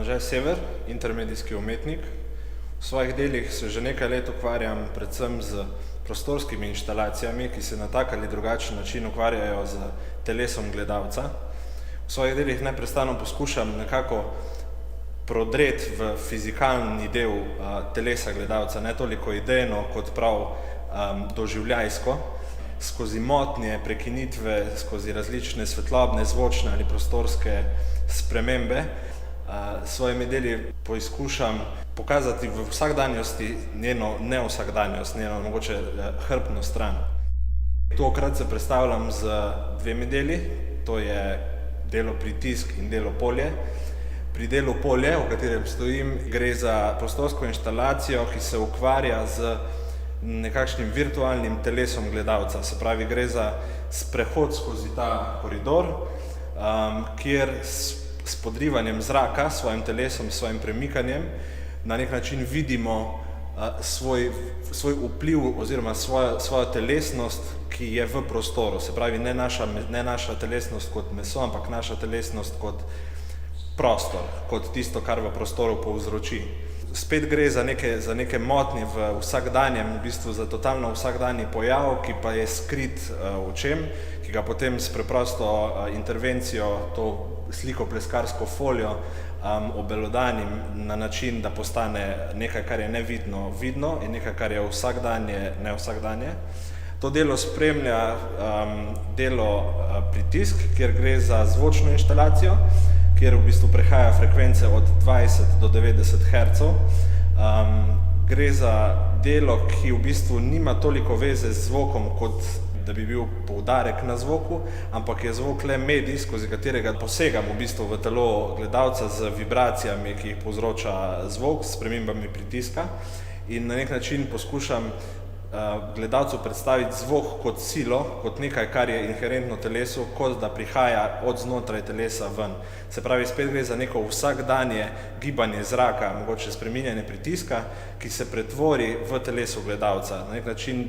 Anže Sever, intermedijski umetnik. V svojih delih se že nekaj let ukvarjam predvsem z prostorskimi inštalacijami, ki se na tak ali drugačen način ukvarjajo z telesom gledalca. V svojih delih neprestano poskušam nekako prodreti v fizikalni del telesa gledalca, ne toliko idejno kot prav doživljajsko, skozi motnje, prekinitve, skozi različne svetlobne, zvočne ali prostorske spremembe. S svojimi deli poizkušam pokazati v vsakdanjosti njeno nevsakdanjost, njeno mogoče hrbtno stran. Tokrat se predstavljam z dvemi deli, to je delo Pritisk in delo Polje. Pri delu Polje, v katerem stojim, gre za prostorsko inštalacijo, ki se ukvarja z nekakšnim virtualnim telesom gledalca. Se pravi, gre za sprehod skozi ta koridor, kjer s podrivanjem zraka, s svojim telesom, s svojim premikanjem, na nek način vidimo svoj vpliv oziroma svojo telesnost, ki je v prostoru. Se pravi, ne naša telesnost kot meso, ampak naša telesnost kot prostor, kot tisto, kar v prostoru povzroči. Spet gre za neke motnje v vsakdanjem, v bistvu za totalno vsakdanji pojav, ki pa je skrit očem, ki ga potem s preprosto intervencijo, to slikopleskarsko folijo, obelodanim na način, da postane nekaj, kar je nevidno, vidno, in nekaj, kar je vsakdanje, nevsakdanje. To delo spremlja delo Pritisk, kjer gre za zvočno inštalacijo, kjer v bistvu prehaja frekvence od 20 do 90 Hz. Gre za delo, ki v bistvu nima toliko veze z zvokom, kot da bi bil poudarek na zvoku, ampak je zvok le medij, skozi katerega posegam v bistvu v telo gledalca z vibracijami, ki jih povzroča zvok, s spremembami pritiska, in na nek način poskušam gledalcu predstaviti zvok kot silo, kot nekaj, kar je inherentno telesu, kot da prihaja od znotraj telesa ven. Se pravi, spet gre za neko vsakdanje gibanje zraka, mogoče spreminjanje pritiska, ki se pretvori v telesu gledalca. Na nek način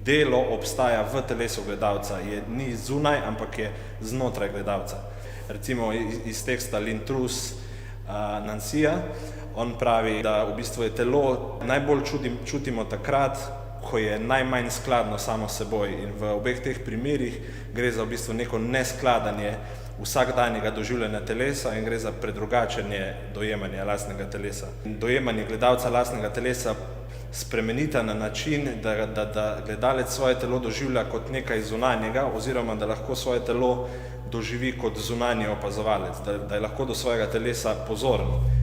delo obstaja v telesu gledalca, ni zunaj, ampak je znotraj gledalca. Recimo iz teksta L'Intrus Nancyja, on pravi, da v bistvu je telo najbolj čutimo takrat, ko je najmanj skladno samo s seboj, in v obeh teh primerih gre za v bistvu neko neskladanje vsakdanjega doživljanja telesa in gre za predrugačenje dojemanja lastnega telesa. Dojemanje gledalca lastnega telesa spremenita na način, da gledalec svoje telo doživlja kot nekaj zunanjega, oziroma da lahko svoje telo doživi kot zunanji opazovalec, da je lahko do svojega telesa pozoren.